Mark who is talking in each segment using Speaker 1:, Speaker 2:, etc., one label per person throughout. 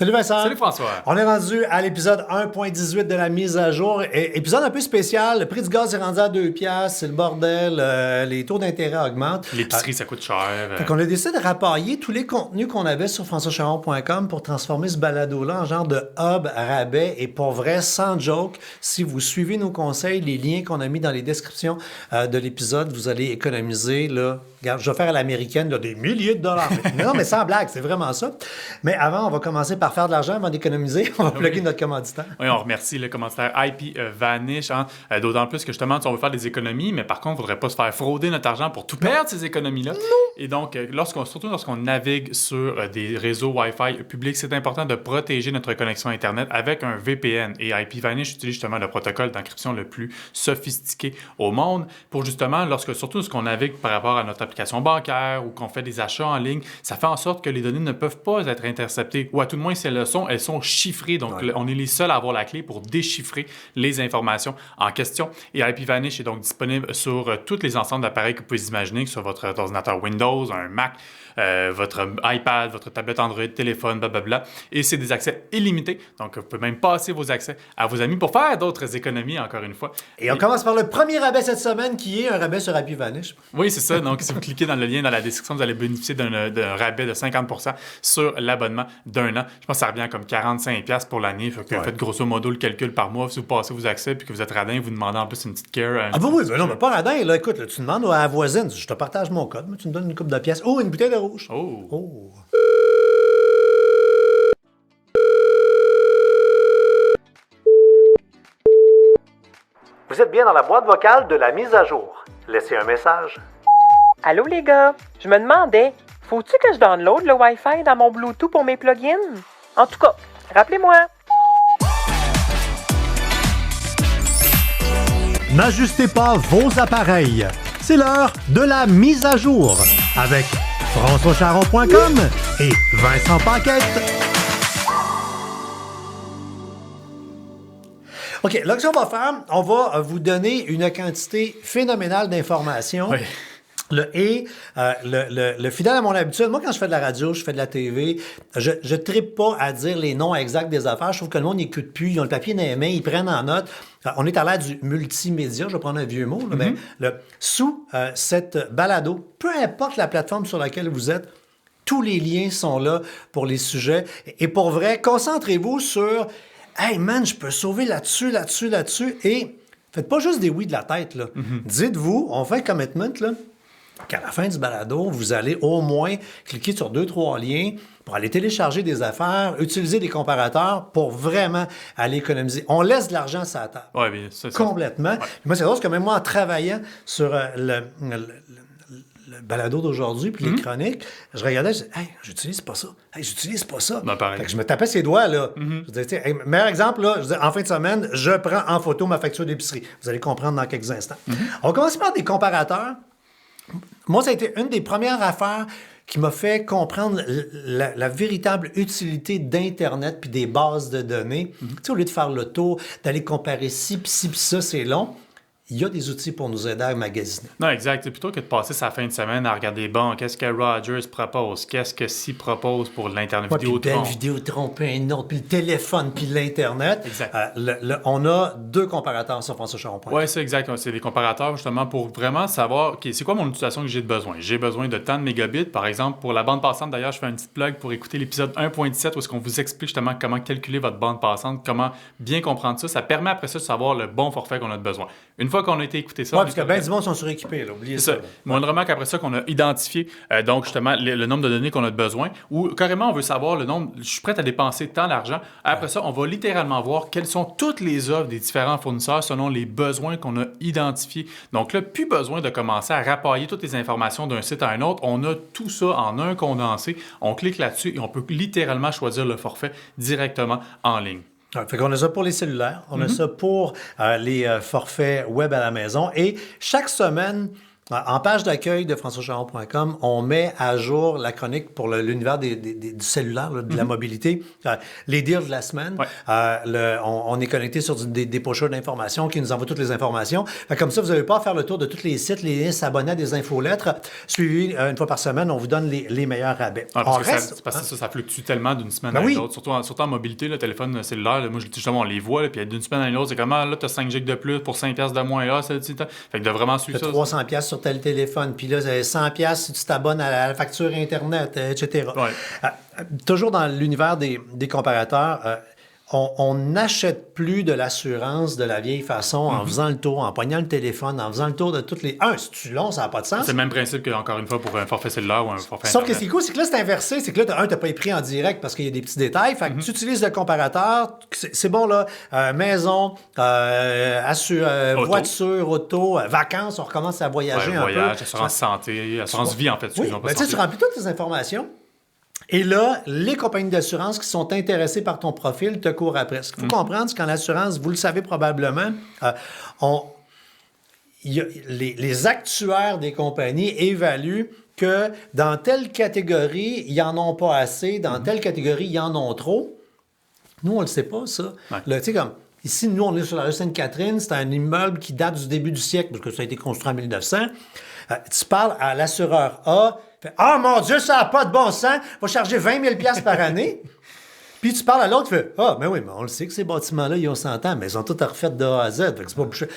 Speaker 1: Salut Vincent.
Speaker 2: Salut François.
Speaker 1: On est rendu à l'épisode 1.18 de la mise à jour. Épisode un peu spécial. Le prix du gaz est rendu à 2 piastres. C'est le bordel. Les taux d'intérêt augmentent.
Speaker 2: L'épicerie, ça coûte cher.
Speaker 1: Fait qu'on a décidé de rapailler tous les contenus qu'on avait sur françoischaron.com pour transformer ce balado-là en genre de hub rabais. Et pour vrai, sans joke, si vous suivez nos conseils, les liens qu'on a mis dans les descriptions de l'épisode, vous allez économiser, là, regarde, je vais faire à l'américaine, là, des milliers de dollars. Non, mais sans blague, c'est vraiment ça. Mais avant, on va commencer par faire de l'argent avant d'économiser. On va plugger notre commanditaire.
Speaker 2: Oui, on remercie le commanditaire IP Vanish. D'autant plus que justement, on veut faire des économies, mais par contre, il ne faudrait pas se faire frauder notre argent pour tout perdre, ces économies-là. Non. Et donc, surtout lorsqu'on navigue sur des réseaux Wi-Fi publics, c'est important de protéger notre connexion Internet avec un VPN. Et IP Vanish utilise justement le protocole d'encryption le plus sophistiqué au monde pour justement, surtout lorsqu'on navigue par rapport à notre application bancaire ou qu'on fait des achats en ligne, ça fait en sorte que les données ne peuvent pas être interceptées, ou à tout le moins, si elles le sont, elles sont chiffrées. Donc, on est les seuls à avoir la clé pour déchiffrer les informations en question. Et IP Vanish est donc disponible sur tous les ensembles d'appareils que vous pouvez imaginer, que sur votre ordinateur Windows, un Mac, votre iPad, votre tablette Android, téléphone, blablabla. Et c'est des accès illimités. Donc, vous pouvez même passer vos accès à vos amis pour faire d'autres économies, encore une fois.
Speaker 1: Et on commence par le premier rabais cette semaine, qui est un rabais sur IP Vanish.
Speaker 2: Oui, c'est ça. Donc, si vous cliquez dans le lien dans la description, vous allez bénéficier d'un rabais de 50% sur l'abonnement d'un an. Je pense que ça revient comme 45$ pour l'année. Fait que faites grosso modo le calcul par mois. Si vous passez vos accès puis que vous êtes radin, vous demandez en plus une petite care.
Speaker 1: Ah, oui, non, mais pas radin. Là, écoute, là, tu demandes à la voisine, je te partage mon code, mais tu me donnes une coupe de pièces. Oh, une bouteille de rouge.
Speaker 2: Oh.
Speaker 1: Vous êtes bien dans la boîte vocale de la mise à jour. Laissez un message.
Speaker 3: Allô les gars, je me demandais, faut-tu que je download le Wi-Fi dans mon Bluetooth pour mes plugins? En tout cas, rappelez-moi.
Speaker 1: N'ajustez pas vos appareils. C'est l'heure de la mise à jour avec françoischaron.com et Vincent Paquette. OK, là, ce qu'on va faire, on va vous donner une quantité phénoménale d'informations.
Speaker 2: Oui.
Speaker 1: Le fidèle à mon habitude, moi, quand je fais de la radio, je fais de la TV, je trippe pas à dire les noms exacts des affaires. Je trouve que le monde n'écoute plus. Ils ont le papier dans les mains, ils prennent en note. On est à l'ère du multimédia, je vais prendre un vieux mot, là, mais sous cette balado, peu importe la plateforme sur laquelle vous êtes, tous les liens sont là pour les sujets. Et pour vrai, concentrez-vous sur « Hey man, je peux sauver là-dessus, là-dessus, là-dessus. » Et faites pas juste des oui de la tête. Là. Dites-vous, on fait un commitment, là, qu'à la fin du balado, vous allez au moins cliquer sur 2-3 liens pour aller télécharger des affaires, utiliser des comparateurs pour vraiment aller économiser. On laisse de l'argent sur la table.
Speaker 2: Oui, bien, c'est ça.
Speaker 1: Complètement. Ouais. Moi, c'est drôle parce que même moi, en travaillant sur le balado d'aujourd'hui puis les chroniques, je regardais, je disais, hey, j'utilise pas ça. Hey, j'utilise pas ça.
Speaker 2: Ben, pareil.
Speaker 1: Fait que je me tapais ses doigts, là. Je disais, hey, meilleur exemple, là, je disais, en fin de semaine, je prends en photo ma facture d'épicerie. Vous allez comprendre dans quelques instants. On va commencer par des comparateurs. Moi, ça a été une des premières affaires qui m'a fait comprendre la véritable utilité d'Internet puis des bases de données. Tu sais, au lieu de faire le tour, d'aller comparer ci, puis ça, c'est long. Il y a des outils pour nous aider à magasiner.
Speaker 2: Non, exact. Plutôt que de passer sa fin de semaine à regarder, bon, qu'est-ce que Rogers propose, qu'est-ce que C propose pour l'Internet Vidéotron.
Speaker 1: Puis Vidéotron, puis un autre, puis le téléphone, puis l'Internet.
Speaker 2: Exact.
Speaker 1: On a 2 comparateurs sur françoischaron.com.
Speaker 2: Oui, c'est exact. C'est des comparateurs justement pour vraiment savoir c'est quoi mon utilisation que j'ai de besoin. J'ai besoin de tant de mégabits. Par exemple, pour la bande passante, d'ailleurs, je fais un petit plug pour écouter l'épisode 1.17 où est-ce qu'on vous explique justement comment calculer votre bande passante, comment bien comprendre ça. Ça permet après ça de savoir le bon forfait qu'on a de besoin. Une fois qu'on a été écouté ça...
Speaker 1: Oui, parce que bien du monde sont suréquipés, là, oubliez ça.
Speaker 2: Moindrement qu'après ça, qu'on a identifié donc justement le nombre de données qu'on a de besoin, ou carrément on veut savoir le nombre, je suis prêt à dépenser tant d'argent. Après ça, on va littéralement voir quelles sont toutes les offres des différents fournisseurs selon les besoins qu'on a identifiés. Donc là, plus besoin de commencer à rapailler toutes les informations d'un site à un autre. On a tout ça en un condensé. On clique là-dessus et on peut littéralement choisir le forfait directement en ligne.
Speaker 1: Fait qu'on a ça pour les cellulaires, on a ça pour les forfaits web à la maison. Et chaque semaine, En page d'accueil de françoischaron.com, on met à jour la chronique pour l'univers du cellulaire, là, de la mobilité. Les deals de la semaine.
Speaker 2: Ouais.
Speaker 1: On est connecté sur des pocheurs d'informations qui nous envoient toutes les informations. Comme ça, vous n'avez pas à faire le tour de tous les sites, les liens, s'abonner à des infolettres. Suivi une fois par semaine, on vous donne les meilleurs rabais.
Speaker 2: Parce que ça fluctue tellement d'une semaine à l'autre. Surtout en mobilité, le téléphone cellulaire, là, moi, justement, on les voit, là, puis d'une semaine à l'autre, c'est comment, là, tu as 5 gigs de plus pour 5$ de moins. Là, fait que de vraiment suivre ça.
Speaker 1: 300$ sur tel téléphone, puis là, 100$ si tu t'abonnes à la facture Internet, etc.
Speaker 2: Ouais.
Speaker 1: Toujours dans l'univers des comparateurs, on n'achète plus de l'assurance de la vieille façon en faisant le tour, en poignant le téléphone, en faisant le tour de toutes les... si tu long, ça n'a pas de sens.
Speaker 2: C'est le même principe qu'encore une fois pour un forfait cellulaire ou un forfait
Speaker 1: Sauf
Speaker 2: Internet.
Speaker 1: que ce qui est cool, c'est que là, c'est inversé. C'est que là, tu n'as pas les prix en direct parce qu'il y a des petits détails. Fait que tu utilises le comparateur. C'est bon, là. Maison, voiture, auto, vacances, on recommence à voyager un
Speaker 2: voyage,
Speaker 1: peu.
Speaker 2: assurance santé, assurance vie, en fait.
Speaker 1: Oui, tu remplis toutes tes informations. Et là, les compagnies d'assurance qui sont intéressées par ton profil te courent après. Ce qu'il faut comprendre, c'est qu'en assurance, vous le savez probablement, les actuaires des compagnies évaluent que dans telle catégorie, ils n'en ont pas assez, dans telle catégorie, ils en ont trop. Nous, on ne le sait pas, ça. Tu sais, comme ici, nous, on est sur la rue Sainte-Catherine, c'est un immeuble qui date du début du siècle, parce que ça a été construit en 1900. Tu parles à l'assureur A, « mon Dieu, ça n'a pas de bon sens, va charger 20 000$ par année. » Puis tu parles à l'autre, tu fais « mais oui, mais on le sait que ces bâtiments-là, ils ont 100 ans, mais ils ont tout refait de A à Z. » Fait que c'est pas bouché.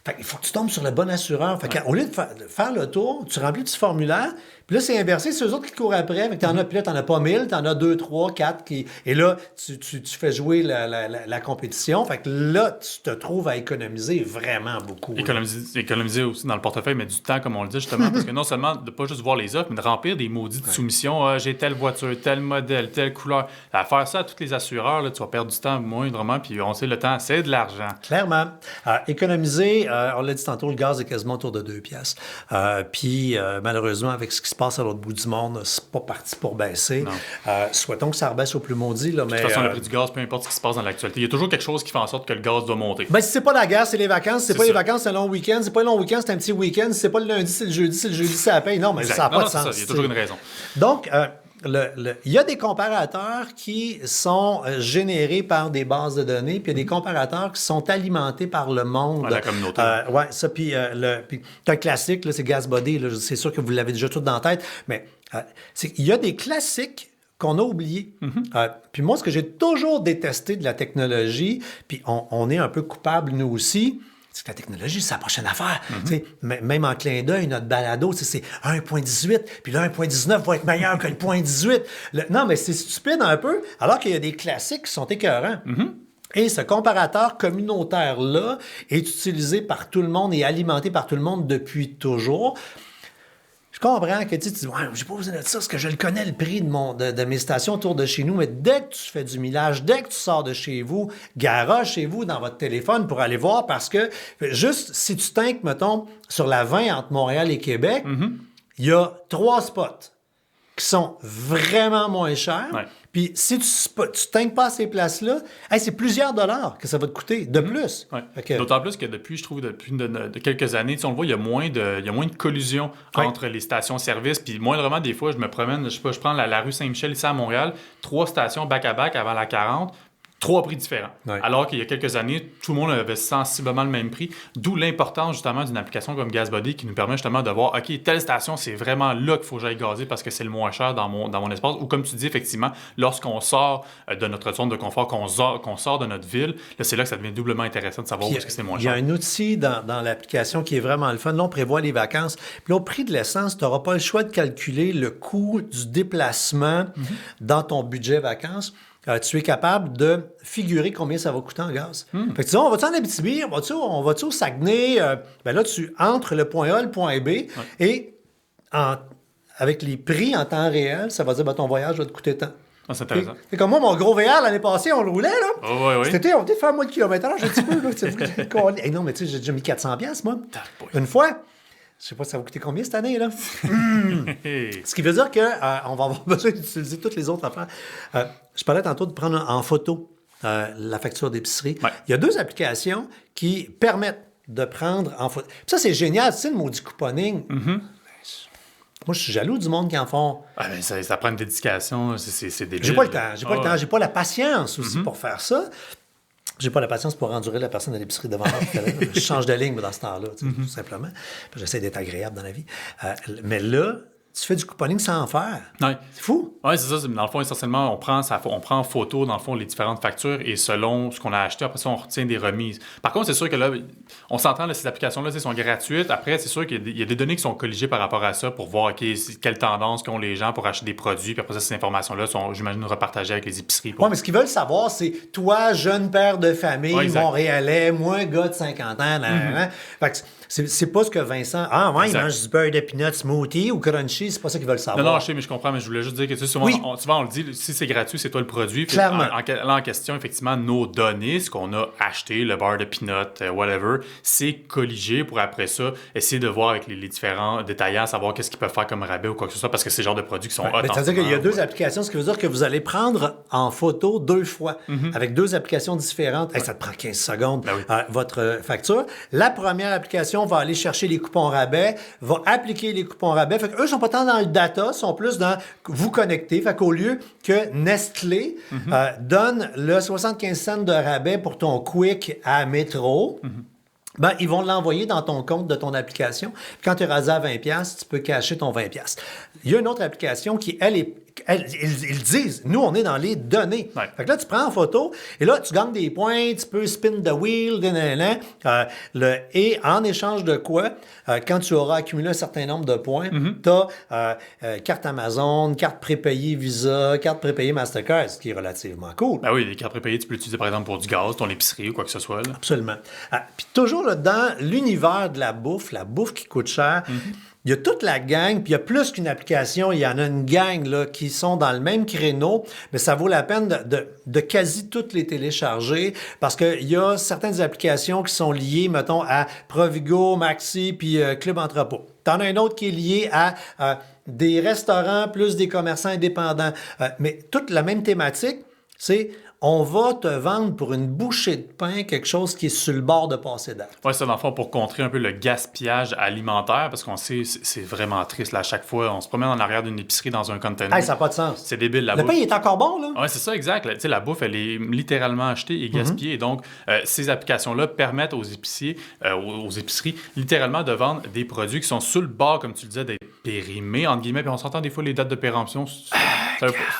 Speaker 1: Fait il faut que tu tombes sur le bon assureur. Fait au lieu de faire le tour, tu remplis du formulaire, puis là, c'est inversé, c'est eux autres qui courent après. Fait que puis là, t'en as pas 1000, t'en as 2, 3, 4 qui... Et là, tu fais jouer la compétition. Fait que là, tu te trouves à économiser vraiment beaucoup.
Speaker 2: Économiser aussi dans le portefeuille, mais du temps, comme on le dit, justement, parce que non seulement de pas juste voir les offres, mais de remplir des maudites soumissions. J'ai telle voiture, tel modèle, telle couleur. À faire ça à tous les assureurs, là, tu vas perdre du temps moindrement, puis on sait le temps, c'est de l'argent.
Speaker 1: Clairement. Économiser, on l'a dit tantôt, le gaz est quasiment autour de 2$. Puis malheureusement, avec ce qui se passe à l'autre bout du monde, c'est pas parti pour baisser. Souhaitons que ça rebaisse au plus maudit. Là, mais,
Speaker 2: de toute façon, le prix du gaz, peu importe ce qui se passe dans l'actualité, il y a toujours quelque chose qui fait en sorte que le gaz doit monter.
Speaker 1: Si c'est pas la guerre, c'est les vacances. C'est pas les vacances, c'est un long week-end. C'est pas un long week-end, c'est un petit week-end. C'est pas le lundi, c'est le jeudi. C'est le jeudi, c'est la paye. Non, mais ça n'a pas de sens.
Speaker 2: Il y a toujours une raison.
Speaker 1: Donc, il y a des comparateurs qui sont générés par des bases de données, puis il y a des comparateurs qui sont alimentés par le monde.
Speaker 2: La communauté.
Speaker 1: Ça, puis c'est un classique, là, c'est GasBuddy. Là, c'est sûr que vous l'avez déjà tout dans la tête, mais il y a des classiques qu'on a oubliés. Puis moi, ce que j'ai toujours détesté de la technologie, puis on est un peu coupable, nous aussi, c'est que la technologie, c'est la prochaine affaire. Même en clin d'œil, notre balado, c'est 1.18, puis là, 1.19 va être meilleur que le 0.18. Non, mais c'est stupide un peu, alors qu'il y a des classiques qui sont écœurants. Et ce comparateur communautaire-là est utilisé par tout le monde et alimenté par tout le monde depuis toujours. Je comprends que tu dis, j'ai pas besoin de ça, parce que je le connais, le prix de mes stations autour de chez nous, mais dès que tu fais du millage, dès que tu sors de chez vous, garage chez vous dans votre téléphone pour aller voir, parce que juste si tu t'incles, mettons, sur la 20 entre Montréal et Québec, il y a 3 spots qui sont vraiment moins chers. Puis si tu t'incles pas à ces places-là, c'est plusieurs dollars que ça va te coûter de plus.
Speaker 2: D'autant plus que depuis de quelques années, on le voit, il y a moins de collusion entre les stations-service. Puis moindrement, des fois, je me promène, je prends la rue Saint-Michel ici à Montréal, 3 stations back-à-back avant la 40. 3 prix différents. Alors qu'il y a quelques années, tout le monde avait sensiblement le même prix. D'où l'importance justement d'une application comme GasBuddy qui nous permet justement de voir, OK, telle station, c'est vraiment là qu'il faut que j'aille gazer parce que c'est le moins cher dans mon espace. Ou comme tu dis, effectivement, lorsqu'on sort de notre zone de confort, qu'on sort de notre ville, là, c'est là que ça devient doublement intéressant de savoir où est-ce que c'est moins cher.
Speaker 1: Il y a un outil dans l'application qui est vraiment le fun. Là, on prévoit les vacances. Puis là, au prix de l'essence, tu n'auras pas le choix de calculer le coût du déplacement dans ton budget vacances. Tu es capable de figurer combien ça va coûter en gaz. Fait que tu dis, on va-tu en Abitibi? On va-tu au Saguenay? Là, tu entres le point A, le point B, et avec les prix en temps réel, ça va dire, ton voyage va te coûter tant.
Speaker 2: C'est intéressant.
Speaker 1: C'est comme moi, mon gros VR l'année passée, on le roulait, là.
Speaker 2: Oui.
Speaker 1: Cet été, on était faire moins de kilométrage un petit peu, là. Non, mais tu sais, j'ai déjà mis 400$, moi. Une fois. Je sais pas, ça va coûter combien cette année, là? Ce qui veut dire qu'on va avoir besoin d'utiliser toutes les autres affaires. Je parlais tantôt de prendre en photo la facture d'épicerie. Il y a 2 applications qui permettent de prendre en photo. Puis ça, c'est génial, tu sais, le maudit couponing. Moi, je suis jaloux du monde qui en font.
Speaker 2: Ah, mais ça prend une dédication, c'est débile.
Speaker 1: J'ai pas le temps, j'ai pas la patience aussi pour faire ça. J'ai pas la patience pour endurer la personne à l'épicerie devant moi. Je change de ligne dans ce temps-là, tout simplement. Puis j'essaie d'être agréable dans la vie. Mais là, tu fais du couponing sans en faire.
Speaker 2: Ouais.
Speaker 1: C'est fou.
Speaker 2: Oui, c'est ça. Dans le fond, essentiellement, on prend en photo, dans le fond, les différentes factures et selon ce qu'on a acheté, après ça, on retient des remises. Par contre, c'est sûr que là, on s'entend, là, ces applications-là, sont gratuites. Après, c'est sûr qu'il y a des données qui sont colligées par rapport à ça pour voir quelle tendance qu'ont les gens pour acheter des produits. Puis après ça, ces informations-là sont, j'imagine, repartagées avec les épiceries.
Speaker 1: Oui, mais ce qu'ils veulent savoir, c'est toi, jeune père de famille, montréalais, moi, gars de 50 ans. Fait que c'est pas ce que Vincent... Ah, ouais, il mange du beurre de peanut smoothie ou crunchy, c'est pas ça qu'ils veulent savoir.
Speaker 2: Non, je sais, mais je comprends, mais je voulais juste dire que souvent, souvent on le dit, si c'est gratuit, c'est toi le produit.
Speaker 1: Clairement.
Speaker 2: En question, effectivement, nos données, ce qu'on a acheté, le beurre de peanut, whatever, c'est colligé pour après ça, essayer de voir avec les différents détaillants, savoir qu'est-ce qu'ils peuvent faire comme rabais ou quoi que ce soit, parce que c'est le genre de produits qui sont hot.
Speaker 1: C'est-à-dire qu'il y a deux applications, ce qui veut dire que vous allez prendre en photo 2 fois, avec 2 applications différentes. Hey, ça te prend 15 secondes, votre facture. La première application va aller chercher les coupons rabais, va appliquer les coupons rabais. Fait qu'eux sont pas tant dans le data, sont plus dans vous connecter. Fait qu'au lieu que Nestlé donne le 75 cents de rabais pour ton Quick à Métro, ils vont l'envoyer dans ton compte de ton application. Quand tu es rasé à 20$, tu peux cacher ton 20$. Il y a une autre application qui, ils disent, nous, on est dans les données.
Speaker 2: Ouais.
Speaker 1: Fait que là, tu prends en photo et là, tu gagnes des points, tu peux spin the wheel, et en échange de quoi, quand tu auras accumulé un certain nombre de points, tu as carte Amazon, carte prépayée Visa, carte prépayée Mastercard, ce qui est relativement cool.
Speaker 2: Ben oui, les cartes prépayées, tu peux l'utiliser par exemple pour du gaz, ton épicerie ou quoi que ce soit. Là.
Speaker 1: Absolument. Puis toujours là, dans l'univers de la bouffe qui coûte cher, il y a toute la gang, puis il y a plus qu'une application, il y en a une gang là, qui sont dans le même créneau, mais ça vaut la peine de quasi toutes les télécharger parce qu'il y a certaines applications qui sont liées, mettons, à Provigo, Maxi, puis Club Entrepôt. T'en as un autre qui est lié à des restaurants plus des commerçants indépendants. Mais toute la même thématique, c'est on va te vendre pour une bouchée de pain quelque chose qui est sur le bord de passer date.
Speaker 2: Oui, ça, dans le fond, pour contrer un peu le gaspillage alimentaire, parce qu'on sait, c'est vraiment triste. Là, à chaque fois, on se promène en arrière d'une épicerie dans un container.
Speaker 1: Hey, ça n'a pas de sens.
Speaker 2: C'est débile.
Speaker 1: Le pain, il est encore bon, là?
Speaker 2: Oui, c'est ça, exact. Tu sais, la bouffe, elle est littéralement achetée et gaspillée. Et donc, ces applications-là permettent aux épiciers, aux épiceries, littéralement de vendre des produits qui sont sur le bord, comme tu le disais, d'être périmés, entre guillemets. Puis on s'entend des fois les dates de péremption.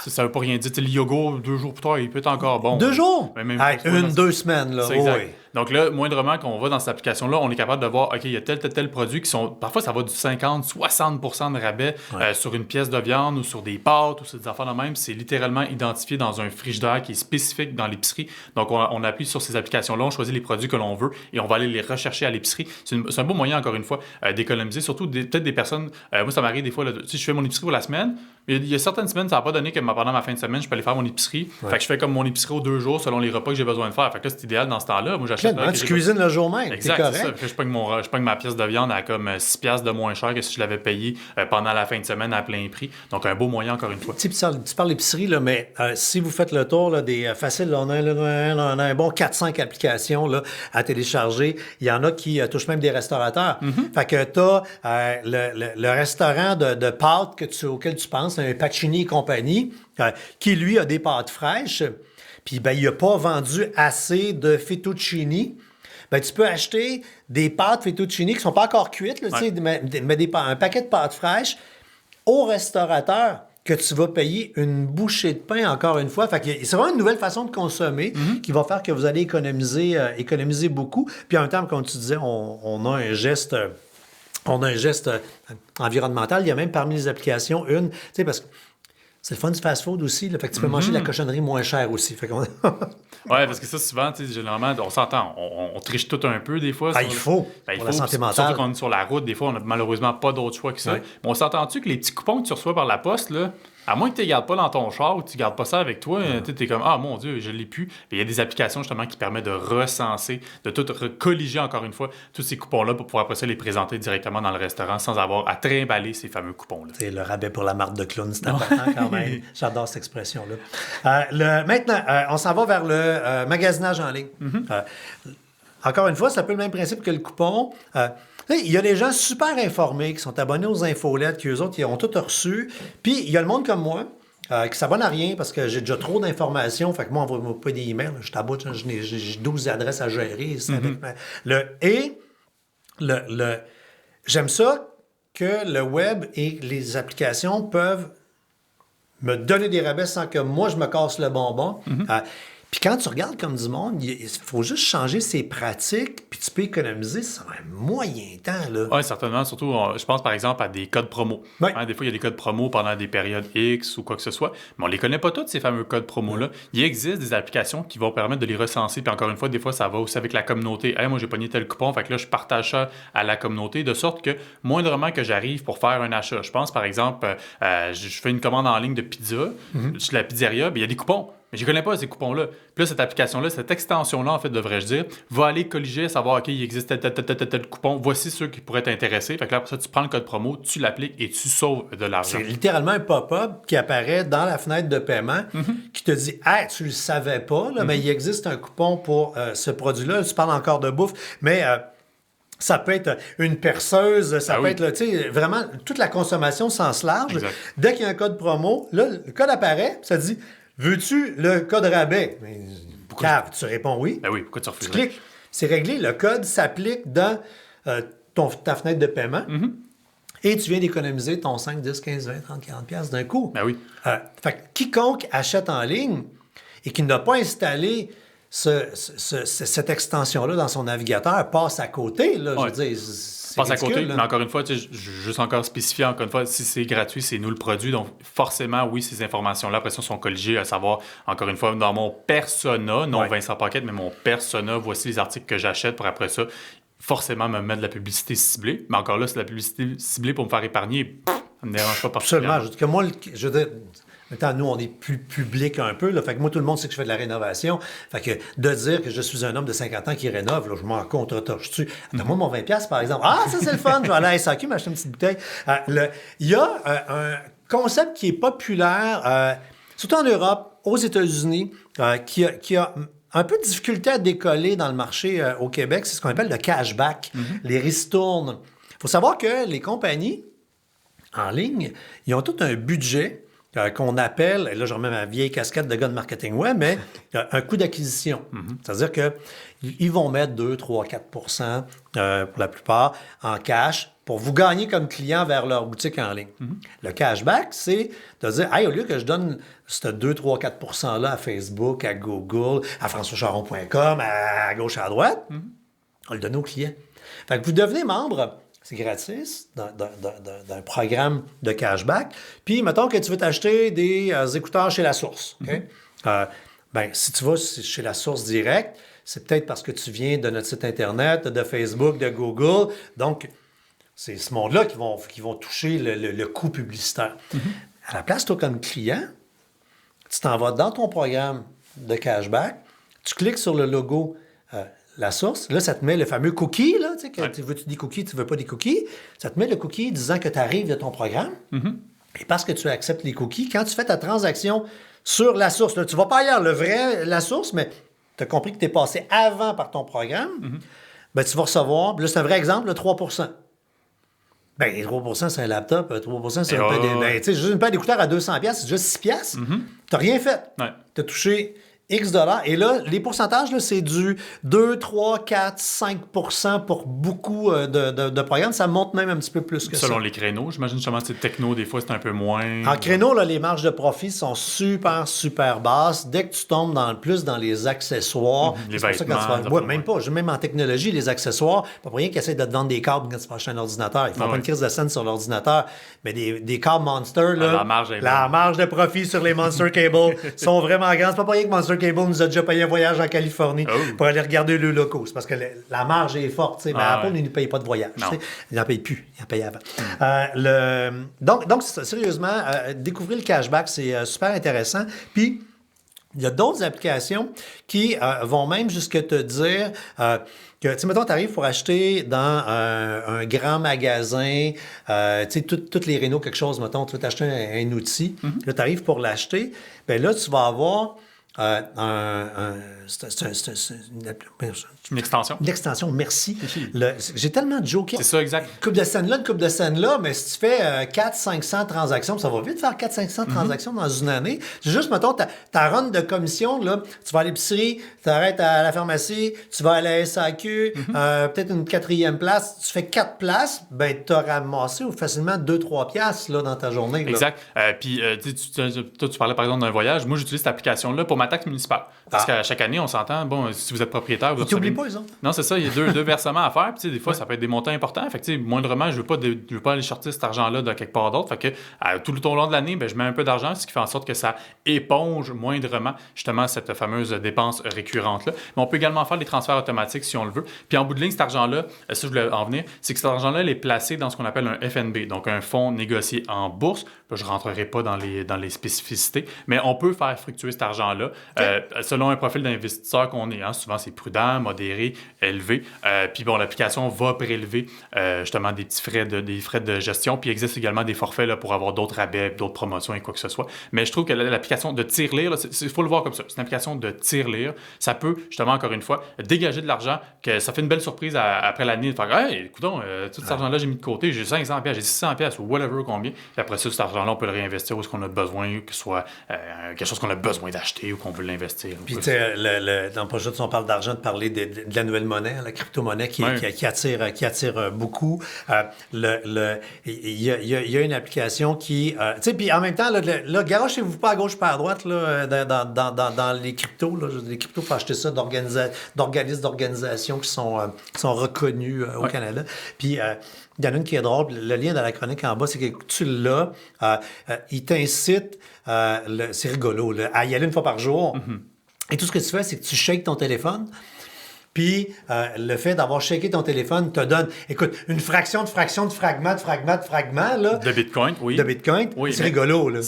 Speaker 2: Ça veut pas rien dire. Le yogourt, 2 jours plus tard, il peut être encore bon.
Speaker 1: 2 jours?
Speaker 2: Même
Speaker 1: 2 semaines, là.
Speaker 2: C'est exact. Donc là, moindrement qu'on va dans cette application-là, on est capable de voir, OK, il y a tel produit qui sont... Parfois, ça va du 50-60% de rabais sur une pièce de viande ou sur des pâtes ou sur des affaires de même. C'est littéralement identifié dans un frigidaire qui est spécifique dans l'épicerie. Donc, on appuie sur ces applications-là, on choisit les produits que l'on veut et on va aller les rechercher à l'épicerie. C'est un beau moyen, encore une fois, d'économiser. Surtout, peut-être des personnes... moi, ça m'arrive des fois, là, si je fais mon épicerie pour la semaine, mais il y a certaines semaines, ça n'a pas donné que pendant ma fin de semaine, je peux aller faire mon épicerie. Fait que je fais comme mon épicerie aux 2 jours selon les repas que j'ai besoin de faire. Fait que là, c'est idéal dans ce temps-là. Moi, j'achète...
Speaker 1: Tu cuisines le jour même.
Speaker 2: Exact,
Speaker 1: c'est correct.
Speaker 2: C'est ça. Puis je pogne ma pièce de viande à comme 6$ de moins cher que si je l'avais payé pendant la fin de semaine à plein prix. Donc, un beau moyen, encore une fois.
Speaker 1: Tu parles d'épicerie, là, mais si vous faites le tour là, des faciles, là, on a un bon 4-5 applications là, à télécharger. Il y en a qui touchent même des restaurateurs. Fait que tu as le restaurant de pâtes auquel tu penses, un Pacini et compagnie, qui, lui, a des pâtes fraîches. Puis, il n'a pas vendu assez de fettuccini. Tu peux acheter des pâtes fettuccine qui ne sont pas encore cuites, là, mais un paquet de pâtes fraîches au restaurateur que tu vas payer une bouchée de pain encore une fois. Fait que c'est vraiment une nouvelle façon de consommer qui va faire que vous allez économiser beaucoup. Puis en même temps, comme tu disais, on a un geste environnemental. Il y a même parmi les applications une, tu sais, parce que c'est le fun du fast-food aussi, là, fait que tu peux manger de la cochonnerie moins chère aussi. Fait qu'on...
Speaker 2: Oui, parce que ça, souvent, généralement, on s'entend, on triche tout un peu des fois.
Speaker 1: Il faut, pour la santé mentale.
Speaker 2: Surtout quand on est sur la route, des fois, on n'a malheureusement pas d'autre choix que ça. Ouais. Mais on s'entend-tu que les petits coupons que tu reçois par la poste, là, à moins que tu ne les gardes pas dans ton char ou que tu ne gardes pas ça avec toi, tu es comme « Ah, mon Dieu, je ne l'ai plus ». Il y a des applications, justement, qui permettent de recenser, de tout colliger, encore une fois, tous ces coupons-là pour pouvoir après ça les présenter directement dans le restaurant sans avoir à trimballer ces fameux coupons-là.
Speaker 1: C'est le rabais pour la marque de clown, c'est important quand même. J'adore cette expression-là. Maintenant, on s'en va vers le magasinage en ligne. encore une fois, c'est un peu le même principe que le coupon. Il y a des gens super informés qui sont abonnés aux infolettes, qui eux autres, ils ont tout reçu. Puis il y a le monde comme moi qui s'abonne à rien parce que j'ai déjà trop d'informations. Fait que moi, envoie-moi pas des emails. Je t'aboute, j'ai 12 adresses à gérer. J'aime ça que le web et les applications peuvent me donner des rabais sans que moi, je me casse le bonbon. Puis quand tu regardes comme du monde, il faut juste changer ses pratiques, puis tu peux économiser sur un moyen temps. Là.
Speaker 2: Oui, certainement. Surtout, je pense par exemple à des codes promo.
Speaker 1: Ouais.
Speaker 2: Des fois, il y a des codes promo pendant des périodes X ou quoi que ce soit, mais on les connaît pas tous, ces fameux codes promo-là. Il existe des applications qui vont permettre de les recenser, puis encore une fois, des fois, ça va aussi avec la communauté. Hey, moi, j'ai pogné tel coupon, fait que là, je partage ça à la communauté, de sorte que moindrement que j'arrive pour faire un achat. Je pense, par exemple, je fais une commande en ligne de pizza, sur la pizzeria, il y a des coupons. Mais je ne connais pas ces coupons-là. Puis là, cette application-là, cette extension-là, en fait, devrais-je dire, va aller colliger, savoir, OK, il existe tel coupon, voici ceux qui pourraient t'intéresser. Fait que là, pour ça, tu prends le code promo, tu l'appliques et tu sauves de l'argent.
Speaker 1: C'est littéralement un pop-up qui apparaît dans la fenêtre de paiement qui te dit « Hey, tu le savais pas, là, mais il existe un coupon pour ce produit-là. » Tu parles encore de bouffe, mais... ça peut être une perceuse, ça peut être, tu sais, vraiment toute la consommation au sens large.
Speaker 2: Exact.
Speaker 1: Dès qu'il y a un code promo, là, le code apparaît, ça dit « Veux-tu le code rabais? » Tu réponds oui.
Speaker 2: Ben oui, pourquoi tu refuses?
Speaker 1: Tu cliques. C'est réglé. Le code s'applique dans ta fenêtre de paiement et tu viens d'économiser ton 5, 10, 15, 20, 30, 40 piastres d'un coup.
Speaker 2: Ben oui.
Speaker 1: Fait que quiconque achète en ligne et qui n'a pas installé cette extension-là dans son navigateur passe à côté. Là, je veux dire, c'est
Speaker 2: passe à
Speaker 1: ridicule,
Speaker 2: côté,
Speaker 1: là.
Speaker 2: mais encore une fois, juste encore spécifier, encore une fois, si c'est gratuit, c'est nous le produit. Donc, forcément, oui, ces informations-là, après ça, sont colligées, à savoir, encore une fois, dans mon persona, non Vincent Paquette, mais mon persona, voici les articles que j'achète pour après ça, forcément me mettre de la publicité ciblée. Mais encore là, c'est de la publicité ciblée pour me faire épargner. Ça ne me dérange pas particulièrement.
Speaker 1: Absolument. Que moi, je veux dire, maintenant, nous, on est plus public un peu. Là, fait que moi, tout le monde sait que je fais de la rénovation. Fait que de dire que je suis un homme de 50 ans qui rénove, là, je m'en contre-torche-tu. Attends-moi mon 20$, par exemple. Ah, ça, c'est le fun. Je vais aller à la SAQ m'acheter une petite bouteille. Il y a un concept qui est populaire, surtout en Europe, aux États-Unis, qui a un peu de difficulté à décoller dans le marché au Québec. C'est ce qu'on appelle le cashback, les ristournes. Il faut savoir que les compagnies en ligne, ils ont tout un budget qu'on appelle, et là je remets ma vieille casquette de gars de marketing web, mais un coût d'acquisition. C'est-à-dire qu'ils vont mettre 2, 3, 4 pour la plupart en cash pour vous gagner comme client vers leur boutique en ligne. Le cashback, c'est de dire, hey, au lieu que je donne ce 2, 3, 4 %-là à Facebook, à Google, à françoischaron.com, à gauche, à droite, on le donne aux clients. Fait que vous devenez membre. C'est gratis, d'un programme de cashback. Puis, mettons que tu veux t'acheter des écouteurs chez La Source. Okay? Si tu vas chez La Source direct, c'est peut-être parce que tu viens de notre site Internet, de Facebook, de Google. Donc, c'est ce monde-là qui vont toucher le coût publicitaire. À la place, toi, comme client, tu t'en vas dans ton programme de cashback, tu cliques sur le logo La Source. Là, ça te met le fameux cookie, là, tu sais, veux-tu des cookies, tu veux pas des cookies. Ça te met le cookie disant que tu arrives de ton programme. Et parce que tu acceptes les cookies, quand tu fais ta transaction sur La Source, là, tu vas pas ailleurs, le vrai La Source, mais tu as compris que tu es passé avant par ton programme, tu vas recevoir, là, c'est un vrai exemple, le 3 les 3 c'est un laptop, 3 c'est un peu juste une paire d'écouteurs à 200$, c'est déjà 6$. Tu n'as rien fait. Tu as touché X dollars. Et là, les pourcentages, là, c'est du 2, 3, 4, 5% pour beaucoup de programmes. Ça monte même un petit peu plus que ça.
Speaker 2: Selon les créneaux, j'imagine justement, c'est techno, des fois, c'est un peu moins.
Speaker 1: En créneau, là, les marges de profit sont super, super basses. Dès que tu tombes dans les accessoires,
Speaker 2: les
Speaker 1: c'est pour ça que quand tu vas... même en technologie, les accessoires, pas pour rien qu'ils essaient de te vendre des câbles quand tu vas acheter un ordinateur. Ils font pas une crise de scène sur l'ordinateur, mais des câbles Monster, là, la marge de profit sur les Monster Cables sont vraiment grandes. C'est pas pour rien que Monster Cable nous a déjà payé un voyage en Californie pour aller regarder le locaux. C'est parce que la marge est forte, mais Apple ne nous paye pas de voyage. Il n'en paye plus. Il en paye avant. Donc sérieusement, découvrir le cashback, c'est super intéressant. Puis, il y a d'autres applications qui vont même jusqu'à te dire que, tu sais, mettons, tu arrives pour acheter dans un grand magasin, tu sais, toutes les rénaux, quelque chose, mettons, tu veux t'acheter un outil, là, tu arrives pour l'acheter, bien là, tu vas avoir
Speaker 2: Une extension.
Speaker 1: Une extension, merci. J'ai tellement joké.
Speaker 2: C'est ça, exact.
Speaker 1: Une coupe de scène là, une coupe de scène là, mais si tu fais 400-500 transactions, ça va vite faire 400-500 transactions dans une année. C'est juste, mettons, ta run de commission, là, tu vas à l'épicerie, tu t'arrêtes à la pharmacie, tu vas à la SAQ, peut-être une 4e place, tu fais 4 places, ben tu as ramassé facilement 2-3 piastres là, dans ta journée. Là.
Speaker 2: Exact. Puis, toi, tu parlais par exemple d'un voyage. Moi, j'utilise cette application-là pour ma taxe municipale. Parce qu'à chaque année, on s'entend, bon, si vous êtes propriétaire...
Speaker 1: Ils t'oublient pas, ils ont.
Speaker 2: Non, c'est ça, il y a deux versements à faire. Puis, des fois, ça peut être des montants importants. Fait que, moindrement, je veux pas aller sortir cet argent-là de quelque part d'autre. Fait que tout le long de l'année, ben, je mets un peu d'argent, ce qui fait en sorte que ça éponge moindrement, justement, cette fameuse dépense récurrente-là. Mais on peut également faire des transferts automatiques si on le veut. Puis, en bout de ligne, cet argent-là, ça, je voulais en venir, c'est que cet argent-là, il est placé dans ce qu'on appelle un FNB, donc un fonds négocié en bourse. Là, je ne rentrerai pas dans les spécificités, mais on peut faire fructuer cet argent-là selon un profil d'investisseur qu'on est. Hein. Souvent, c'est prudent, modéré, élevé. Puis bon, l'application va prélever justement des frais de gestion. Puis il existe également des forfaits là, pour avoir d'autres rabais, d'autres promotions et quoi que ce soit. Mais je trouve que l'application de tirelire, il faut le voir comme ça. C'est une application de tirelire. Ça peut, justement, encore une fois, dégager de l'argent, que ça fait une belle surprise après l'année de faire « Hey, écoutons, tout cet argent-là, j'ai mis de côté, j'ai 500$, j'ai 600$ ou whatever combien. » Puis après ça, cet argent-là, on peut le réinvestir où est-ce qu'on a besoin, que ce soit quelque chose qu'on a besoin d'acheter ou qu'on veut l'investir.
Speaker 1: Puis, tu sais, dans le projet, on parle d'argent, de parler de la nouvelle monnaie, la crypto-monnaie qui attire beaucoup. Il y a une application qui... tu sais, puis en même temps, là garochez-vous pas à gauche pas à droite là, dans les cryptos. Là, les cryptos, il faut acheter ça d'organismes, d'organisations qui sont reconnus au Canada. Puis... il y en a une qui est drôle, le lien dans la chronique en bas, c'est que tu l'as, il t'incite, c'est rigolo, là, à y aller une fois par jour. Et tout ce que tu fais, c'est que tu shakes ton téléphone. Puis, le fait d'avoir shaké ton téléphone te donne, écoute, une fraction de fragment, là.
Speaker 2: De Bitcoin, oui.
Speaker 1: De Bitcoin. Oui, c'est rigolo, là.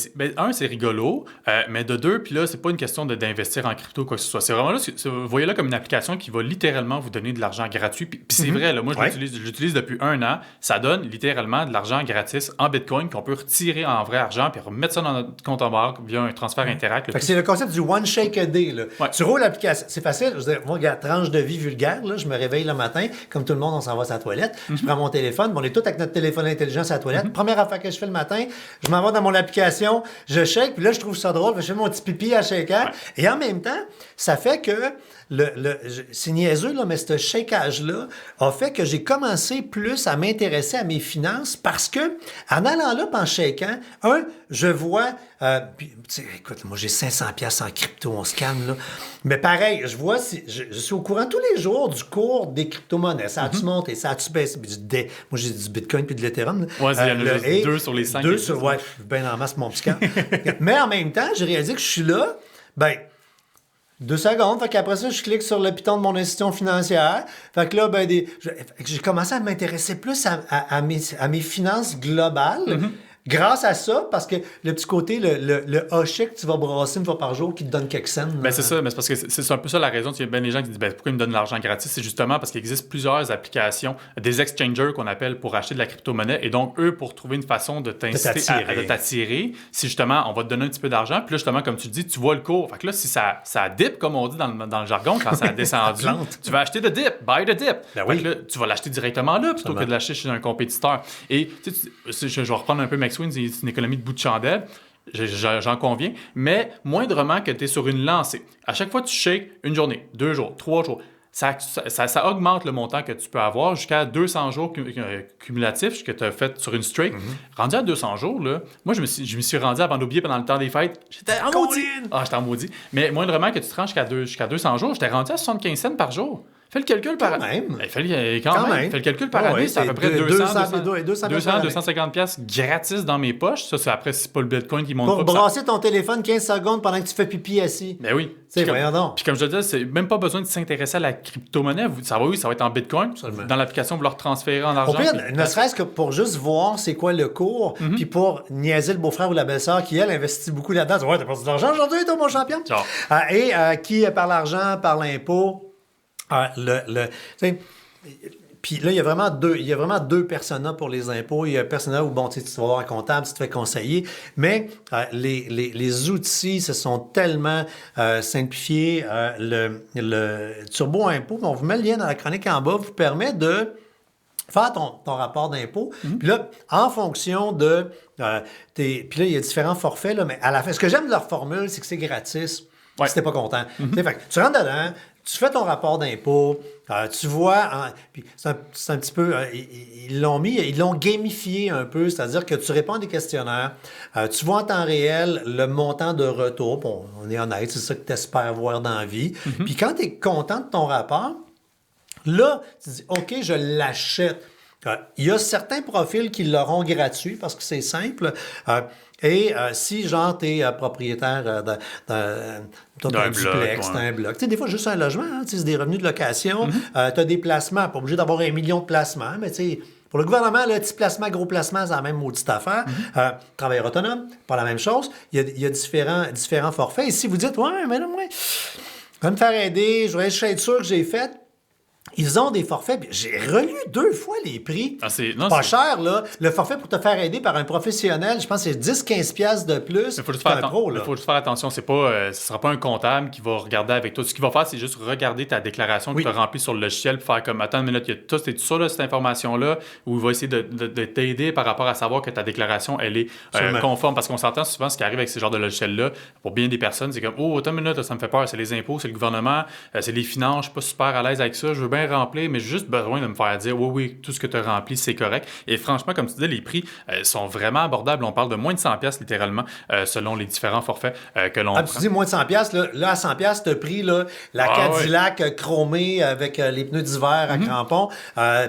Speaker 2: C'est rigolo, mais de deux, puis là, c'est pas une question d'investir en crypto, quoi que ce soit. C'est vraiment là, vous voyez là comme une application qui va littéralement vous donner de l'argent gratuit. Puis c'est vrai, là, moi, je l'utilise depuis 1 an. Ça donne littéralement de l'argent gratis en Bitcoin qu'on peut retirer en vrai argent puis remettre ça dans notre compte en banque via un transfert Interact.
Speaker 1: Fait que c'est le concept du one shake a day, là.
Speaker 2: Ouais.
Speaker 1: Tu roules l'application. C'est facile. Je veux dire, moi, regarde, tranche de vie vulgaire, là, je me réveille le matin, comme tout le monde, on s'en va à la toilette. Je prends mon téléphone. Bon, on est tous avec notre téléphone intelligent à la toilette. Première affaire que je fais le matin, je m'en vais dans mon application, je shake, puis là, je trouve ça drôle. Je fais mon petit pipi à shaker. Et en même temps, ça fait que c'est niaiseux, là, mais ce shakeage-là a fait que j'ai commencé plus à m'intéresser à mes finances parce que, en allant là, en shakant, je vois... écoute, moi, j'ai 500$ en crypto, on se calme, là. Mais pareil, je vois, je suis au courant tous les jours du cours des crypto-monnaies. Ça a-tu monté, ça a-tu baissé? Moi, j'ai du Bitcoin puis de l'Ethereum.
Speaker 2: Ouais, il y en a juste 2 sur les 5.
Speaker 1: 2 sur, ouais, bien en masse, mon petit camp. Mais en même temps, j'ai réalisé que je suis là, 2 secondes, fait qu'après ça, je clique sur le piton de mon institution financière. Fait que là, j'ai commencé à m'intéresser plus à mes finances globales. Grâce à ça, parce que le petit côté, le hochet que tu vas brasser une fois par jour qui te donne quelques cents.
Speaker 2: C'est ça, mais c'est parce que c'est un peu ça la raison. Il y a bien des gens qui disent pourquoi ils me donnent de l'argent gratis. C'est justement parce qu'il existe plusieurs applications, des exchangers qu'on appelle pour acheter de la crypto-monnaie. Et donc, eux, pour trouver une façon de t'inciter à t'attirer, c'est justement, on va te donner un petit peu d'argent. Puis là, justement, comme tu dis, tu vois le cours. Fait que là, si ça dip, comme on dit dans le jargon, quand ça a descendu, tu vas acheter le dip, buy the dip. Fait que là, tu vas l'acheter directement là plutôt que de l'acheter chez un compétiteur. Et je vais reprendre un peu Max Wynne, c'est une économie de bout de chandelle, j'en conviens, mais moindrement que tu es sur une lancée. À chaque fois que tu shakes, 1 journée, 2 jours, 3 jours, ça augmente le montant que tu peux avoir jusqu'à 200 jours cumulatifs que tu as fait sur une streak. Rendu à 200 jours, là, moi, je me suis rendu avant d'oublier pendant le temps des fêtes. J'étais en maudit! J'étais en maudit. Mais moindrement que tu te rends jusqu'à 200 jours, j'étais rendu à 75 cents par jour. Fais le calcul par année. Fais le calcul par année, c'est à peu près 250$ gratis dans mes poches. Ça, c'est après, c'est pas le Bitcoin qui monte
Speaker 1: pour brasser ton téléphone 15 secondes pendant que tu fais pipi assis.
Speaker 2: Ben oui.
Speaker 1: Voyons donc.
Speaker 2: Puis comme je te disais, c'est même pas besoin de s'intéresser à la crypto-monnaie. Ça va être en Bitcoin.
Speaker 1: Absolument.
Speaker 2: Dans l'application, vous leur transférez en argent.
Speaker 1: Au pire, ne serait-ce que pour juste voir c'est quoi le cours, puis pour niaiser le beau-frère ou la belle-sœur qui, elle, investit beaucoup là-dedans. Ouais, t'as perdu de l'argent aujourd'hui, toi, mon champion? Et qui, par l'argent, par l'impôt, puis Puis là, il y a vraiment deux personas pour les impôts. Il y a un persona où, bon, tu vas voir un comptable, tu te fais conseiller, mais les outils se sont tellement simplifiés. Le turbo impôt, on vous met le lien dans la chronique en bas, vous permet de faire ton rapport d'impôt. Puis là, en fonction de... puis là, il y a différents forfaits, là, mais à la fin, ce que j'aime de leur formule, c'est que c'est gratis si t'es pas content. Fait que tu rentres dedans, tu fais ton rapport d'impôt, tu vois... puis c'est un petit peu... ils l'ont gamifié un peu, c'est-à-dire que tu réponds à des questionnaires, tu vois en temps réel le montant de retour. Bon, on est honnête, c'est ça que tu espères voir dans la vie. Puis quand tu es content de ton rapport, là, tu dis, OK, je l'achète. Il y a certains profils qui l'auront gratuit parce que c'est simple. Si, genre, tu es propriétaire d'un duplex, d'un bloc. Tu sais, des fois, juste un logement, hein, c'est des revenus de location. Tu as des placements, pas obligé d'avoir 1 million de placements, mais tu sais, pour le gouvernement, le petit placement, gros placement, c'est la même maudite affaire. Travailleur autonome, pas la même chose. Il y a différents forfaits. Et si vous dites, ouais, mais là, moi, je vais me faire aider, je voudrais juste être sûr que j'ai fait. Ils ont des forfaits. J'ai relu 2 fois les prix. Pas cher, là. Le forfait pour te faire aider par un professionnel, je pense que c'est 10-15$ de plus.
Speaker 2: Il faut juste faire attention. Ce ne sera pas un comptable qui va regarder avec toi. Ce qu'il va faire, c'est juste regarder ta déclaration que tu as remplie sur le logiciel pour faire comme, attends une minute, il y a tout, c'est tout ça, là, cette information-là, où il va essayer de t'aider par rapport à savoir que ta déclaration, elle est conforme. Parce qu'on s'entend souvent, ce qui arrive avec ce genre de logiciel-là, pour bien des personnes, c'est comme, oh, attends une minute, ça me fait peur, c'est les impôts, c'est le gouvernement, c'est les finances, je suis pas super à l'aise avec ça, je veux bien remplir, mais j'ai juste besoin de me faire dire oui, tout ce que tu as rempli, c'est correct. Et franchement, comme tu disais, les prix sont vraiment abordables. On parle de moins de 100$ littéralement, selon les différents forfaits que l'on prend.
Speaker 1: Tu dis moins de 100$, là à 100$, tu as pris la Cadillac chromée avec les pneus d'hiver à crampons,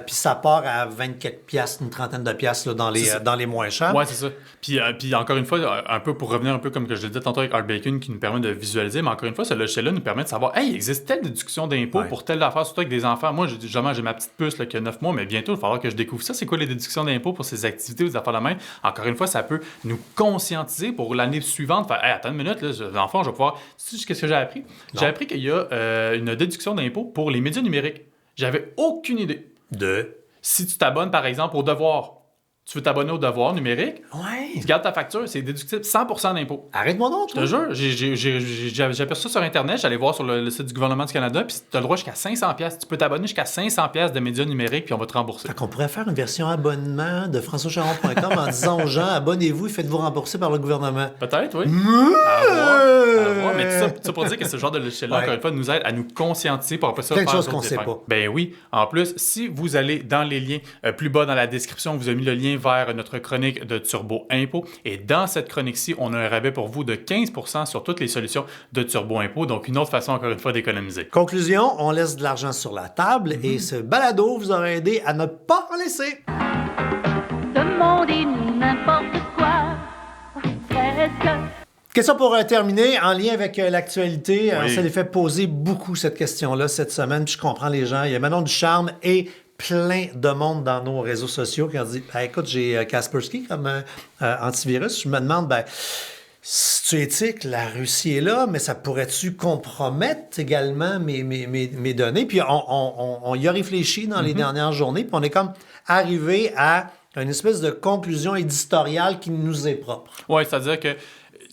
Speaker 1: puis ça part à 24$, une trentaine de piastres là, dans les moins chers.
Speaker 2: Oui, c'est ça. Puis encore une fois, un peu pour revenir un peu comme que je le disais tantôt avec Art Bacon qui nous permet de visualiser, mais encore une fois, ce logiciel-là nous permet de savoir, hey, il existe telle déduction d'impôt pour telle affaire, surtout avec des enfants. Moi, j'ai ma petite puce là, qui a 9 mois, mais bientôt, il va falloir que je découvre ça. C'est quoi les déductions d'impôt pour ces activités ou des affaires de main? Encore une fois, ça peut nous conscientiser pour l'année suivante. Faire, hey, attends une minute, là, l'enfant, je vais pouvoir. Tu sais qu'est-ce que j'ai appris? J'ai appris qu'il y a une déduction d'impôt pour les médias numériques. J'avais aucune idée. Si tu t'abonnes, par exemple, au Devoir, tu veux t'abonner au Devoir numérique, tu gardes ta facture, c'est déductible 100% d'impôt.
Speaker 1: Arrête-moi donc,
Speaker 2: je te jure, j'ai aperçu ça sur Internet, j'allais voir sur le site du gouvernement du Canada, puis tu as le droit jusqu'à 500$. Tu peux t'abonner jusqu'à 500$ de médias numériques, puis on va te rembourser.
Speaker 1: Fait qu'on pourrait faire une version abonnement de françoischaron.com en disant aux gens, abonnez-vous et faites-vous rembourser par le gouvernement.
Speaker 2: Peut-être, oui. À voir. Mais tout ça pour dire que ce genre de logiciel-là, encore une fois, nous aide à nous conscientiser pour après ça.
Speaker 1: Plein de choses qu'on ne sait pas.
Speaker 2: Ben oui. En plus, si vous allez dans les liens plus bas dans la description, on vous a mis le lien vers notre chronique de Turbo Impôt. Et dans cette chronique-ci, on a un rabais pour vous de 15% sur toutes les solutions de Turbo Impôt. Donc, une autre façon, encore une fois, d'économiser.
Speaker 1: Conclusion, on laisse de l'argent sur la table et ce balado vous aura aidé à ne pas en laisser.
Speaker 4: Demandez-nous n'importe quoi, presque.
Speaker 1: Question pour terminer, en lien avec l'actualité, on s'est fait poser beaucoup cette question-là cette semaine, puis je comprends les gens. Il y a Manon Ducharme et plein de monde dans nos réseaux sociaux qui ont dit écoute, j'ai Kaspersky comme antivirus. Je me demande, si tu éthiques, la Russie est là, mais ça pourrait-tu compromettre également mes données? Puis on y a réfléchi dans les dernières journées, puis on est comme arrivé à une espèce de conclusion éditoriale qui nous est propre.
Speaker 2: Oui, c'est-à-dire que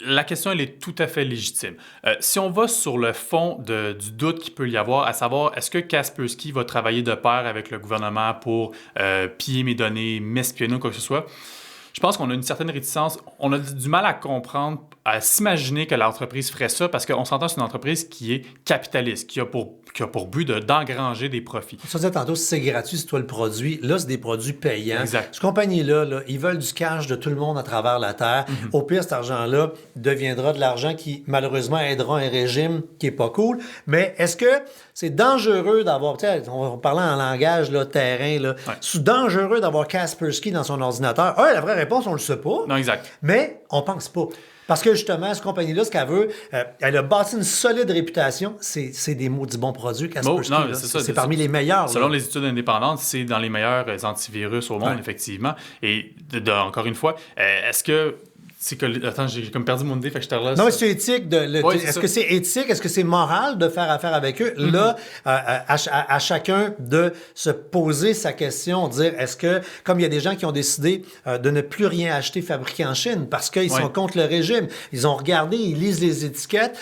Speaker 2: la question, elle est tout à fait légitime. Si on va sur le fond du doute qu'il peut y avoir, à savoir, est-ce que Kaspersky va travailler de pair avec le gouvernement pour piller mes données, m'espionner ou quoi que ce soit? Je pense qu'on a une certaine réticence. On a du mal à comprendre, à s'imaginer que l'entreprise ferait ça parce qu'on s'entend c'est une entreprise qui est capitaliste, qui a pour but d'engranger des profits.
Speaker 1: Ça disait tantôt, si c'est gratuit, c'est toi le produit. Là, c'est des produits payants.
Speaker 2: Exact.
Speaker 1: Cette compagnie-là, ils veulent du cash de tout le monde à travers la Terre. Au pire, cet argent-là deviendra de l'argent qui, malheureusement, aidera un régime qui n'est pas cool. Mais est-ce que c'est dangereux d'avoir, on parlait en langage là, terrain, là, c'est dangereux d'avoir Kaspersky dans son ordinateur? La vraie réponse, on le sait pas.
Speaker 2: Non, exact.
Speaker 1: Mais on pense pas. Parce que justement, cette compagnie-là, ce qu'elle veut, elle a bâti une solide réputation. C'est des maudits bons produits, Kaspersky. C'est parmi les meilleurs.
Speaker 2: Selon les études indépendantes, c'est dans les meilleurs antivirus au monde, effectivement. Et encore une fois, est-ce que Attends, j'ai comme perdu mon idée, fait que je te relance.
Speaker 1: Non, mais c'est éthique.
Speaker 2: Ouais, c'est
Speaker 1: est-ce
Speaker 2: ça.
Speaker 1: que c'est éthique? Est-ce que c'est moral de faire affaire avec eux? Là, à chacun de se poser sa question, dire est-ce que, comme il y a des gens qui ont décidé de ne plus rien acheter fabriqué en Chine parce qu'ils sont contre le régime, ils ont regardé, ils lisent les étiquettes,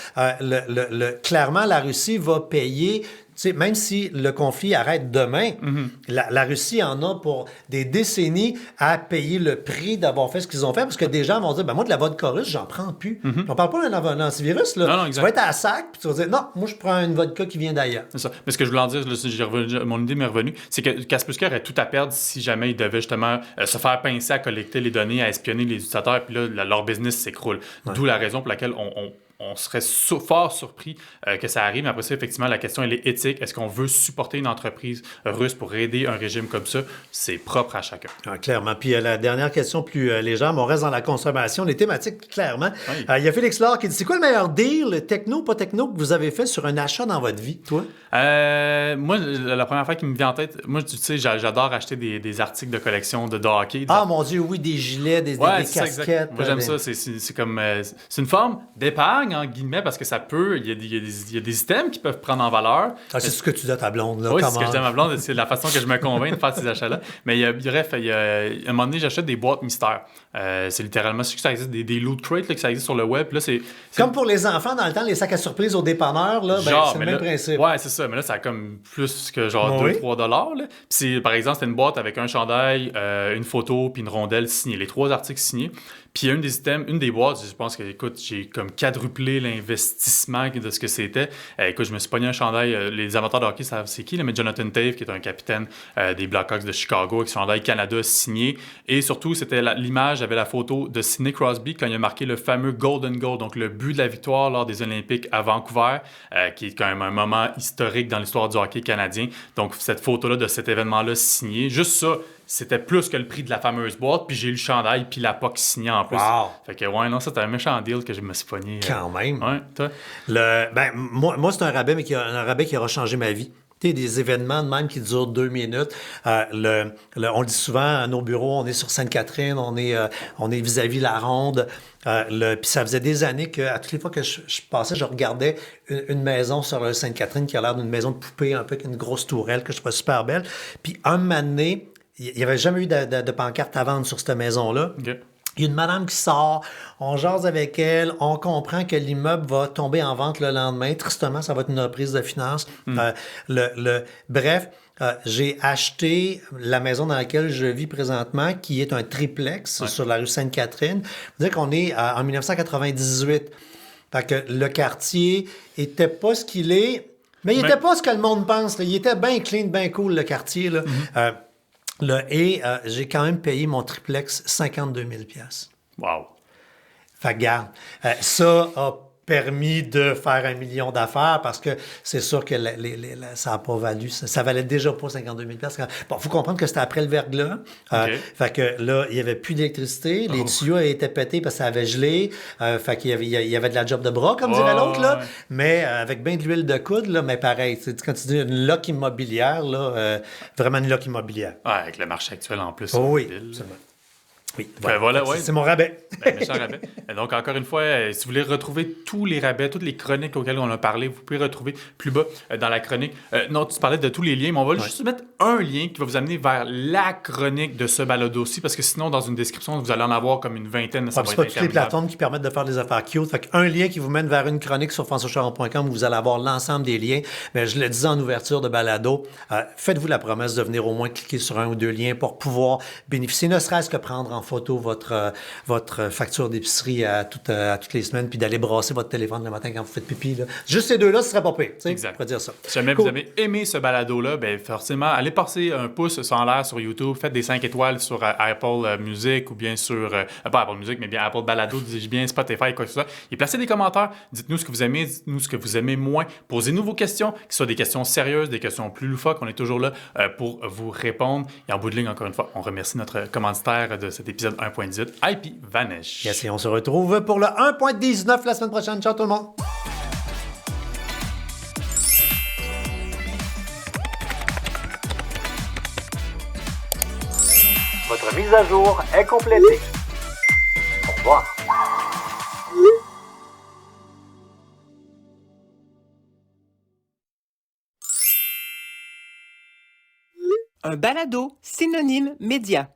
Speaker 1: clairement, la Russie va payer. Tu sais, même si le conflit arrête demain, la Russie en a pour des décennies à payer le prix d'avoir fait ce qu'ils ont fait, parce que des gens vont dire, ben moi, de la vodka russe, j'en prends plus. On parle pas d'un antivirus, là.
Speaker 2: Non,
Speaker 1: tu
Speaker 2: exact.
Speaker 1: vas être à sac, puis tu vas dire, non, moi, je prends une vodka qui vient d'ailleurs.
Speaker 2: C'est ça. Mais ce que je voulais en dire, là, mon idée m'est revenue, c'est que Kaspersky aurait tout à perdre si jamais il devait justement se faire pincer à collecter les données, à espionner les utilisateurs, puis là, leur business s'écroule. D'où la raison pour laquelle on serait fort surpris que ça arrive. Mais après ça, effectivement, la question, elle est éthique. Est-ce qu'on veut supporter une entreprise russe pour aider un régime comme ça? C'est propre à chacun.
Speaker 1: Ah, clairement. Puis la dernière question plus légère, mais on reste dans la consommation, les thématiques, clairement.
Speaker 2: Oui.
Speaker 1: Il y a Félix Laure qui dit, c'est quoi le meilleur deal, techno, pas techno, que vous avez fait sur un achat dans votre vie, toi?
Speaker 2: Moi, la première fois qui me vient en tête, moi, tu sais, j'adore acheter des articles de collection de hockey.
Speaker 1: Ah, mon Dieu, oui, des gilets, des
Speaker 2: c'est ça,
Speaker 1: casquettes.
Speaker 2: exact. Moi, j'aime ça. C'est comme... c'est une forme d'épargne, en guillemets, parce que ça peut... Il y a des items qui peuvent prendre en valeur.
Speaker 1: Ah, c'est ce que tu dis à ta blonde, là.
Speaker 2: Oui, c'est ce que je dis à ma blonde. C'est la façon que je me convainc de faire ces achats-là. Mais bref, à un moment donné, j'achète des boîtes mystères. C'est littéralement... Je sais que ça existe, des loot crates, là, que ça existe sur le web. Puis là, c'est
Speaker 1: Comme pour les enfants, dans le temps, les sacs à surprise au dépanneur, là, c'est le même principe.
Speaker 2: Ouais, c'est ça. Mais là, ça a comme plus que genre
Speaker 1: Oui.
Speaker 2: 2-3 $. Là. Puis par exemple, c'était une boîte avec un chandail, une photo, puis une rondelle signée. Les 3 articles signés. Puis une des boîtes, je pense que, écoute, j'ai comme quadruplé l'investissement de ce que c'était. Écoute, je me suis pogné un chandail, les amateurs de hockey savent c'est qui, là, mais Jonathan Toews, qui est un capitaine des Blackhawks de Chicago, avec son chandail Canada signé. Et surtout, c'était l'image, avait la photo de Sidney Crosby quand il a marqué le fameux Golden Goal, donc le but de la victoire lors des Olympiques à Vancouver, qui est quand même un moment historique dans l'histoire du hockey canadien. Donc, cette photo-là de cet événement-là signé, juste ça, c'était plus que le prix de la fameuse boîte, puis j'ai eu le chandail, puis la POC signée en plus.
Speaker 1: Wow.
Speaker 2: Fait que, ouais, non, ça, c'était un méchant deal que je me suis pogné.
Speaker 1: Quand même.
Speaker 2: Ouais, toi?
Speaker 1: Moi, c'est un rabais, mais un rabais qui aura changé ma vie. Tu sais, des événements de même qui durent 2 minutes. On le dit souvent à nos bureaux, on est sur Sainte-Catherine, on est vis-à-vis la Ronde. Puis ça faisait des années qu'à toutes les fois que je passais, je regardais une maison sur le Sainte-Catherine qui a l'air d'une maison de poupée, un peu avec une grosse tourelle que je trouvais super belle. Puis un moment donné, il n'y avait jamais eu de pancarte à vendre sur cette maison-là.
Speaker 2: OK.
Speaker 1: Il y a une madame qui sort, on jase avec elle, on comprend que l'immeuble va tomber en vente le lendemain. Tristement, ça va être une reprise de finances. Bref, j'ai acheté la maison dans laquelle je vis présentement, qui est un triplex sur la rue Sainte-Catherine. Vous dire qu'on est en 1998. Fait que le quartier était pas ce qu'il est, mais il était pas ce que le monde pense. Là. Il était bien clean, bien cool, le quartier. Là. J'ai quand même payé mon triplex 52 000 $.
Speaker 2: Wow.
Speaker 1: Fait que, regarde, ça a permis de faire 1 million d'affaires parce que c'est sûr que ça n'a pas valu. Ça valait déjà pas 52 000 $. Bon, il faut comprendre que c'était après le verglas. Fait que là, il n'y avait plus d'électricité. Les tuyaux étaient pétés parce que ça avait gelé. Fait qu'il y avait de la job de bras, comme dirait l'autre. Là. Mais avec bien de l'huile de coude, là, mais pareil. Quand tu dis une loc immobilière, là, vraiment une loc immobilière.
Speaker 2: Ouais, avec le marché actuel en plus.
Speaker 1: Oui,
Speaker 2: ville.
Speaker 1: absolument. Oui,
Speaker 2: voilà, ouais.
Speaker 1: C'est mon rabais.
Speaker 2: Méchant rabais. Donc, encore une fois, si vous voulez retrouver tous les rabais, toutes les chroniques auxquelles on a parlé, vous pouvez retrouver plus bas dans la chronique. Non, tu parlais de tous les liens, mais on va juste mettre un lien qui va vous amener vers la chronique de ce balado aussi, parce que sinon, dans une description, vous allez en avoir comme une vingtaine. Ça va
Speaker 1: c'est
Speaker 2: être
Speaker 1: pas toutes les
Speaker 2: interminable.
Speaker 1: plateformes qui permettent de faire des affaires cute. Fait qu'un lien qui vous mène vers une chronique sur françoischaron.com où vous allez avoir l'ensemble des liens. Mais je le disais en ouverture de balado, faites-vous la promesse de venir au moins cliquer sur un ou 2 liens pour pouvoir bénéficier, ne serait-ce que prendre en photo votre facture d'épicerie à toutes les semaines, puis d'aller brasser votre téléphone le matin quand vous faites pipi. Là. Juste ces deux-là, ce serait pas pire.
Speaker 2: Exact.
Speaker 1: On pourrait dire ça.
Speaker 2: Si jamais vous avez aimé ce balado-là, ben forcément, allez passer un pouce en l'air sur YouTube, faites des 5 étoiles sur Apple Music ou bien sur, pas Apple Music, mais bien Apple Balado, dis-je bien, Spotify, quoi que ce soit. Et placez des commentaires, dites-nous ce que vous aimez, dites-nous ce que vous aimez moins. Posez-nous vos questions, que ce soit des questions sérieuses, des questions plus loufoques, on est toujours là pour vous répondre. Et en bout de ligne, encore une fois, on remercie notre commanditaire de cet épisode 1.18, IP Vanish.
Speaker 1: Yes, et on se retrouve pour le 1.19 la semaine prochaine. Ciao tout le monde!
Speaker 3: Votre mise à jour est complétée. Au revoir. Un balado, synonyme média.